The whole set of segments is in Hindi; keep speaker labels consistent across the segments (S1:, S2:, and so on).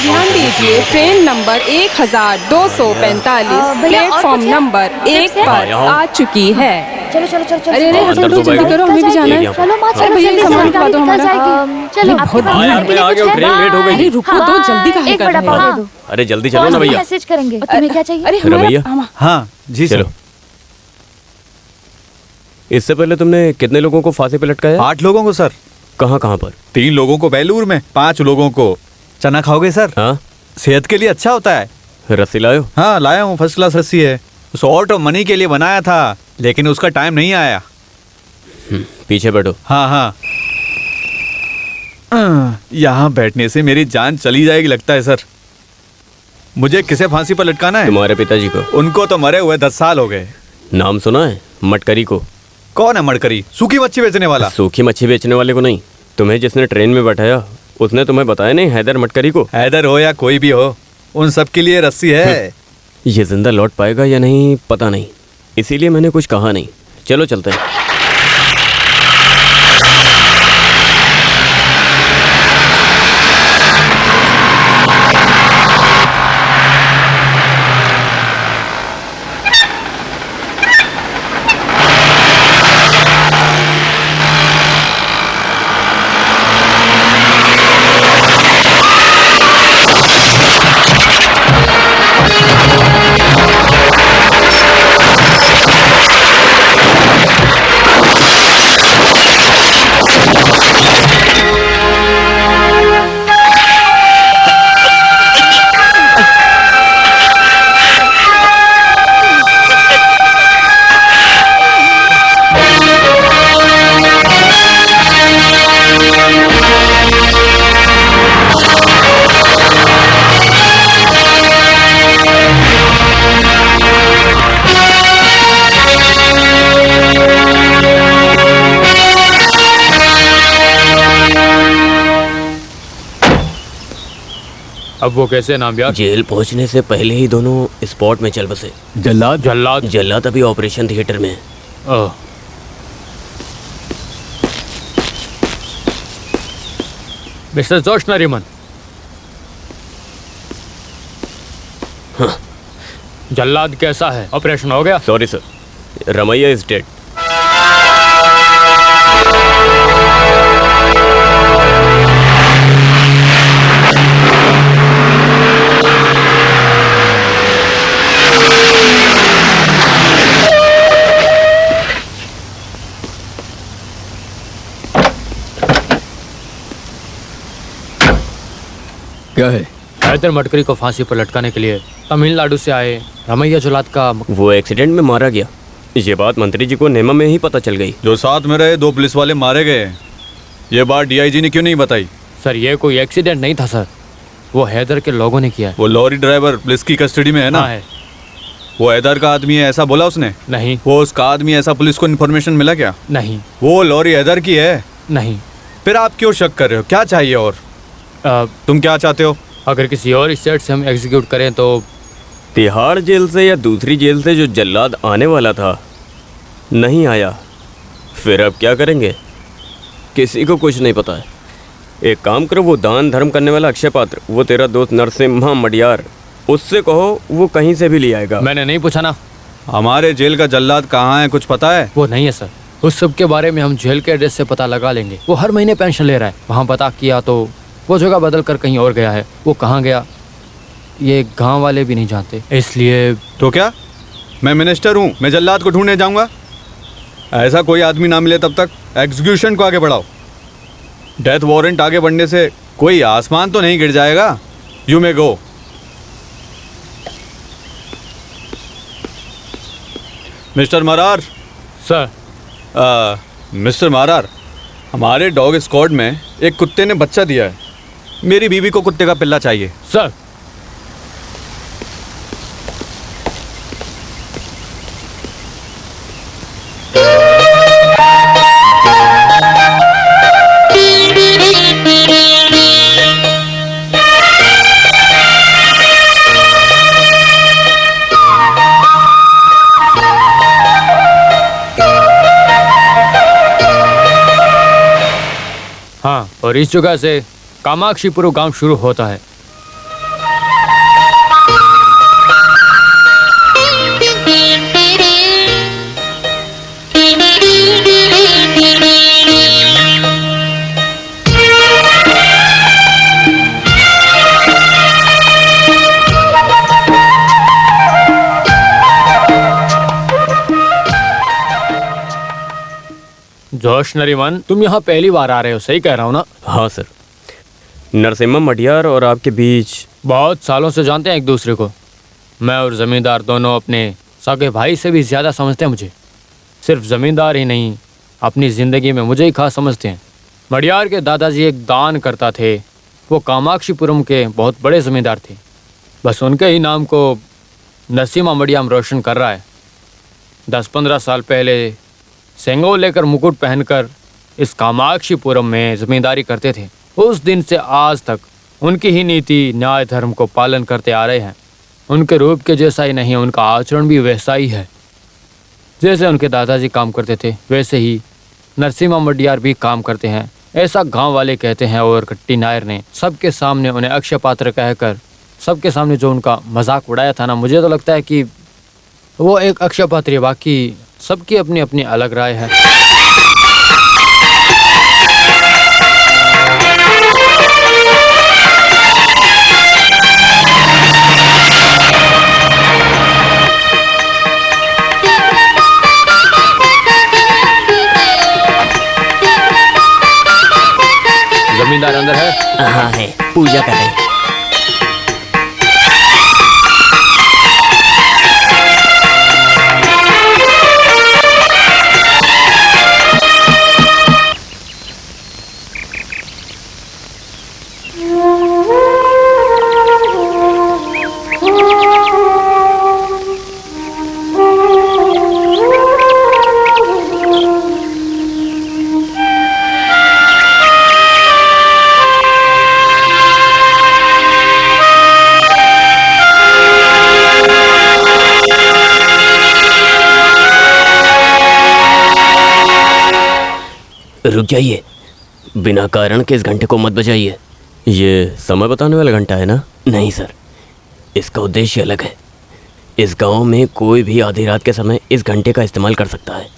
S1: ध्यान दीजिए, ट्रेन नंबर 1245 प्लेटफॉर्म नंबर 1 पर आ चुकी है।
S2: चलो चलो चलो चलो।
S1: अरे अरे हटो हटो, जल्दी करो, हमें भी जाना है।
S2: चलो माँ,
S1: अरे भैया ये सामान उठा दो हमारा।
S2: चलो
S1: बहुत
S3: हाँ यार, मैं आ गया हूँ, ट्रेन लेट हो गई।
S1: अरे रुको तो, जल्दी काहे कर रहे हो?
S3: अरे जल्दी चलो ना भैया।
S2: मैसेज करेंगे। तुम्हें क्या चाहिए?
S1: अरे
S3: भैया।
S4: हाँ जी
S3: चलो। इससे पहले तुमने कितने लोगों को फांसी पे लटकाया?
S4: 8 लोगों को सर।
S3: कहाँ कहाँ पर?
S4: 3 लोगों को बेलूर में, 5 लोगों को। चना खाओगे सर?
S3: हाँ,
S4: सेहत के लिए अच्छा होता है।
S3: रस्सी लायो?
S4: हाँ लाया हूँ, फर्स्ट क्लास रस्सी है। शॉर्ट ऑफ मनी के लिए बनाया था, लेकिन उसका टाइम नहीं आया।
S3: पीछे बैठो।
S4: हाँ हाँ, यहाँ बैठने से मेरी जान चली जाएगी लगता है सर। मुझे किसे फांसी पर लटकाना है?
S3: तुम्हारे पिताजी को।
S4: उनको तो मरे हुए 10 साल हो गए।
S3: नाम सुना है मटकरी को?
S4: कौन है मटकरी? सूखी मच्छी बेचने वाला?
S3: सूखी मच्छी बेचने वाले को नहीं, तुम्हें जिसने ट्रेन में बैठाया उसने तुम्हें बताया नहीं हैदर मटकरी को?
S4: हैदर हो या कोई भी हो, उन सब के लिए रस्सी है।
S3: ये जिंदा लौट पाएगा या नहीं पता नहीं, इसीलिए मैंने कुछ कहा नहीं। चलो चलते हैं।
S5: अब वो कैसे नाम यार?
S3: जेल पहुंचने से पहले ही दोनों स्पॉट में चल बसे।
S5: जल्लाद जल्लाद
S3: जल्लाद अभी ऑपरेशन थिएटर में है।
S5: मिस्टर जोश नरीमन।
S3: हाँ।
S5: जल्लाद कैसा है? ऑपरेशन हो गया?
S3: Sorry sir, Ramaiah is dead.
S5: क्या है? हैदर मटकरी को फांसी पर लटकाने के लिए तमिलनाडु से आए रमैया जल्लाद का
S3: वो एक्सीडेंट में मारा गया। ये बात मंत्री जी को नेमा में ही पता चल गई।
S4: जो साथ में रहे 2 पुलिस वाले मारे गए। ये बात डीआईजी ने क्यों नहीं बताई?
S5: सर ये कोई एक्सीडेंट नहीं था सर, वो हैदर के लोगों ने किया है।
S4: वो लॉरी ड्राइवर पुलिस की कस्टडी में है ना?
S5: हाँ है।
S4: वो हैदर का आदमी है ऐसा बोला उसने?
S5: नहीं।
S4: वो उसका आदमी ऐसा पुलिस को इन्फॉर्मेशन मिला क्या?
S5: नहीं।
S4: वो लॉरी हैदर की है?
S5: नहीं।
S4: फिर आप क्यों शक कर रहे हो? क्या चाहिए और? तुम क्या चाहते हो?
S5: अगर किसी और स्टेट से हम एग्जीक्यूट करें तो?
S3: तिहाड़ जेल से या दूसरी जेल से जो जल्लाद आने वाला था नहीं आया, फिर अब क्या करेंगे? किसी को कुछ नहीं पता है। एक काम करो, वो दान धर्म करने वाला अक्षय पात्र, वो तेरा दोस्त नरसिम्हा मडियार, उससे कहो वो कहीं से भी ले आएगा।
S5: मैंने नहीं पूछा ना।
S4: हमारे जेल का जल्लाद कहाँ है, कुछ पता है?
S5: वो नहीं है सर, उस सब के बारे में हम जेल के एड्रेस से पता लगा लेंगे। वो हर महीने पेंशन ले रहा है, वहाँ पता किया तो वो जगह बदल कर कहीं और गया है। वो कहाँ गया ये गांव वाले भी नहीं जानते, इसलिए।
S4: तो क्या मैं मिनिस्टर हूँ, मैं जल्लाद को ढूंढने जाऊँगा? ऐसा कोई आदमी ना मिले तब तक एग्जीक्यूशन को आगे बढ़ाओ। डेथ वारंट आगे बढ़ने से कोई आसमान तो नहीं गिर जाएगा। You may go. Mister Marar.
S5: Sir.
S4: Mister Marar, हमारे डॉग स्क्वाड में एक कुत्ते ने बच्चा दिया है। मेरी बीवी को कुत्ते का पिल्ला चाहिए।
S5: सर। हाँ, और इस जगह से कामाक्षीपुरम गांव शुरू होता है। जोश नरीमन, तुम यहाँ पहली बार आ रहे हो, सही कह रहा हूँ ना?
S3: हाँ सर। नरसिम्हा मडियार और आपके बीच
S5: बहुत सालों से जानते हैं एक दूसरे को। मैं और ज़मींदार दोनों अपने सगे भाई से भी ज़्यादा समझते हैं मुझे। सिर्फ ज़मींदार ही नहीं, अपनी ज़िंदगी में मुझे ही खास समझते हैं। मडियार के दादाजी एक दान करता थे। वो कामाक्षीपुरम के बहुत बड़े ज़मींदार थे। बस उनके ही नाम को नरसिम्हा मडियाम रोशन कर रहा है। 10-15 साल पहले सेंगो लेकर मुकुट पहनकर इस कामाक्षीपुरम में ज़मींदारी करते थे। उस दिन से आज तक उनकी ही नीति न्याय धर्म को पालन करते आ रहे हैं। उनके रूप के जैसा ही नहीं, उनका आचरण भी वैसा ही है। जैसे उनके दादाजी काम करते थे वैसे ही नरसिम्हा मडियार भी काम करते हैं, ऐसा गांव वाले कहते हैं। और कट्टी नायर ने सबके सामने उन्हें अक्षय पात्र कहकर सबके सामने जो उनका मजाक उड़ाया था ना, मुझे तो लगता है कि वो एक अक्षय पात्र है। बाकी सबकी अपनी अपनी अलग राय है। जमींदार अंदर है?
S3: हाँ है, पूजा कर रहे हैं। रुक जाइए, बिना कारण के इस घंटे को मत बजाइए। ये समय बताने वाला घंटा है ना? नहीं सर, इसका उद्देश्य अलग है। इस गांव में कोई भी आधी रात के समय इस घंटे का इस्तेमाल कर सकता है।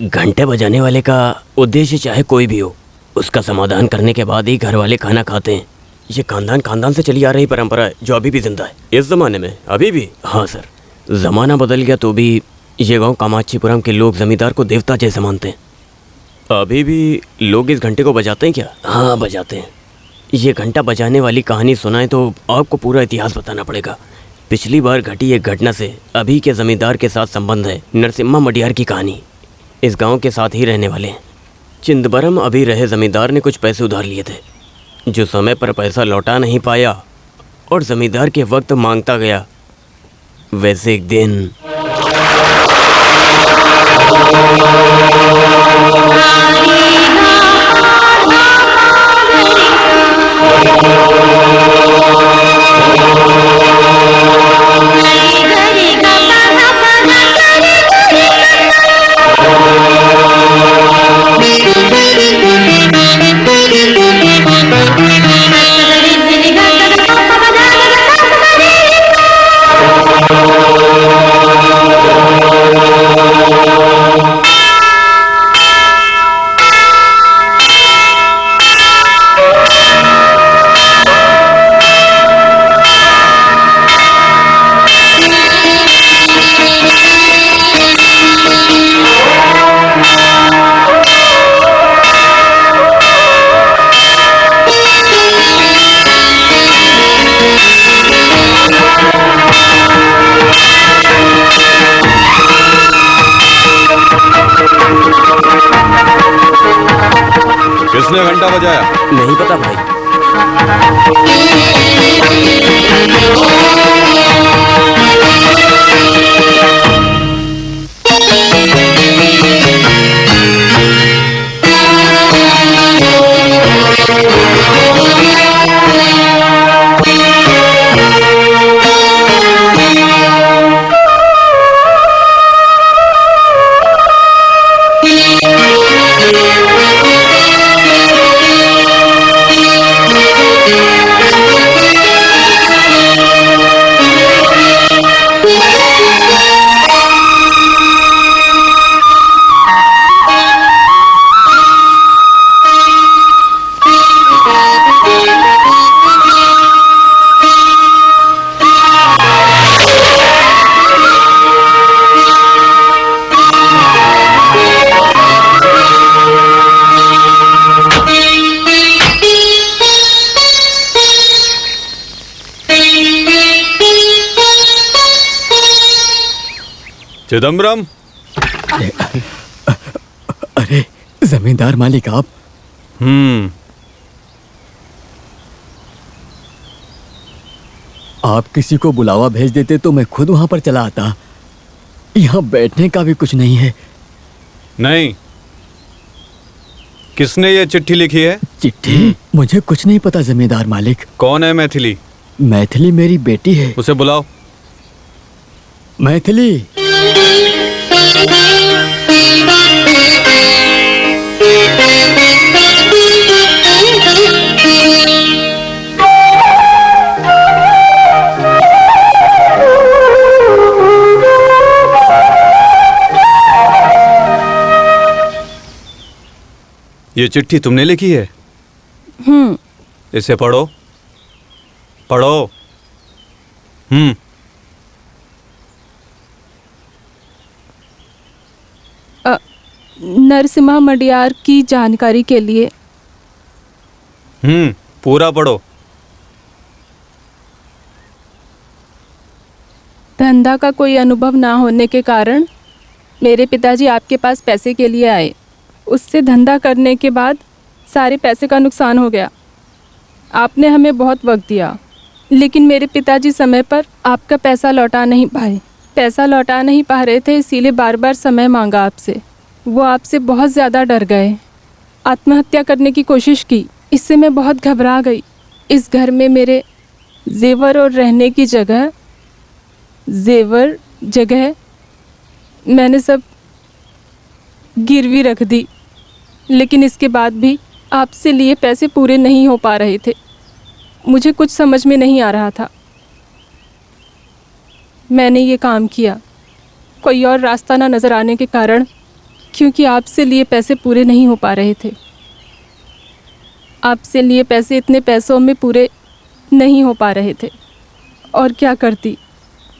S3: घंटे बजाने वाले का उद्देश्य चाहे कोई भी हो, उसका समाधान करने के बाद ही घर वाले खाना खाते हैं। ये खानदान से चली आ रही परंपरा है जो अभी भी जिंदा है इस ज़माने में, अभी भी। हाँ सर, ज़माना बदल गया तो भी ये गाँव कामाक्षीपुरम के लोग जमींदार को देवता जैसे मानते हैं। अभी भी लोग इस घंटे को बजाते हैं क्या? हाँ बजाते हैं। ये घंटा बजाने वाली कहानी सुनाए तो आपको पूरा इतिहास बताना पड़ेगा। पिछली बार घटी एक घटना से अभी के ज़मींदार के साथ संबंध है। नरसिम्हा मडियार की कहानी। इस गांव के साथ ही रहने वाले हैं। चिंदबरम अभी रहे ज़मींदार ने कुछ पैसे उधार लिए थे, जो समय पर पैसा लौटा नहीं पाया और ज़मींदार के वक्त मांगता गया। वैसे एक दिन
S4: किसने घंटा बजाया?
S3: नहीं पता भाई।
S4: चिदम्बरम।
S6: अरे जमींदार मालिक आप। आप किसी को बुलावा भेज देते तो मैं खुद वहां पर चला आता। यहाँ बैठने का भी कुछ नहीं है।
S4: नहीं, किसने ये चिट्ठी लिखी है?
S6: चिट्ठी? मुझे कुछ नहीं पता जमींदार मालिक।
S4: कौन है मैथिली?
S6: मैथिली मेरी बेटी है।
S4: उसे बुलाओ।
S6: मैथिली।
S4: ये चिट्ठी तुमने लिखी है? इसे पढ़ो, पढ़ो।
S1: नरसिम्हा मडियार की जानकारी के लिए।
S4: पूरा पढ़ो।
S1: धंधा का कोई अनुभव ना होने के कारण मेरे पिताजी आपके पास पैसे के लिए आए। उससे धंधा करने के बाद सारे पैसे का नुकसान हो गया। आपने हमें बहुत वक्त दिया, लेकिन मेरे पिताजी समय पर आपका पैसा लौटा नहीं पाए। पैसा लौटा नहीं पा रहे थे, इसीलिए बार बार समय मांगा आपसे। वो आपसे बहुत ज़्यादा डर गए, आत्महत्या करने की कोशिश की। इससे मैं बहुत घबरा गई। इस घर में मेरे जेवर और रहने की जगह मैंने सब गिरवी रख दी, लेकिन इसके बाद भी आपसे लिए पैसे पूरे नहीं हो पा रहे थे। मुझे कुछ समझ में नहीं आ रहा था। मैंने ये काम किया कोई और रास्ता ना नज़र आने के कारण, क्योंकि आपसे लिए पैसे पूरे नहीं हो पा रहे थे। आपसे लिए पैसे इतने पैसों में पूरे नहीं हो पा रहे थे। और क्या करती,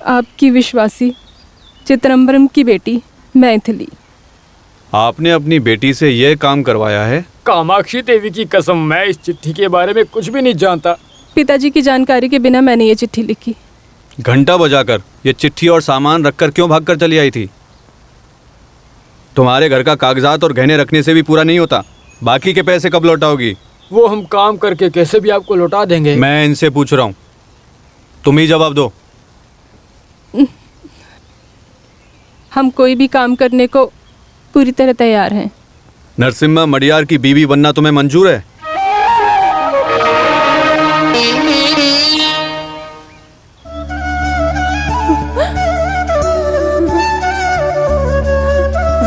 S1: आपकी विश्वासी चिदम्बरम की बेटी मैथिली।
S4: आपने अपनी बेटी से यह काम करवाया है?
S5: कामाक्षी देवी की कसम, मैं इस चिट्ठी के बारे में कुछ भी नहीं जानता।
S1: पिताजी की जानकारी के बिना मैंने ये चिट्ठी लिखी।
S4: घंटा बजाकर ये चिट्ठी और सामान रखकर क्यों भागकर चली आई थी? तुम्हारे घर का कागजात और गहने रखने से भी पूरा नहीं होता। बाकी के पैसे कब लौटाओगी?
S5: वो हम काम करके कैसे भी आपको लौटा देंगे।
S4: मैं इनसे पूछ रहा हूँ, तुम ही जवाब दो।
S1: हम कोई भी काम करने को पूरी तरह तैयार हैं।
S4: नरसिम्हा मडियार की बीवी बनना तुम्हें मंजूर है?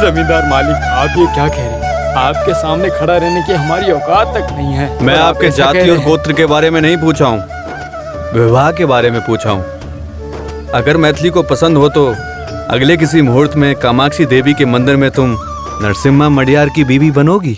S5: जमींदार मालिक, आप ये क्या कह रहे हैं? आपके सामने खड़ा रहने की हमारी औकात तक नहीं है।
S4: मैं आपके जाति और गोत्र के बारे में नहीं पूछा हूँ, विवाह के बारे में पूछा हूँ। अगर मैथिली को पसंद हो तो अगले किसी मुहूर्त में कामाक्षी देवी के मंदिर में तुम नरसिम्हा मडियार की बीवी बनोगी।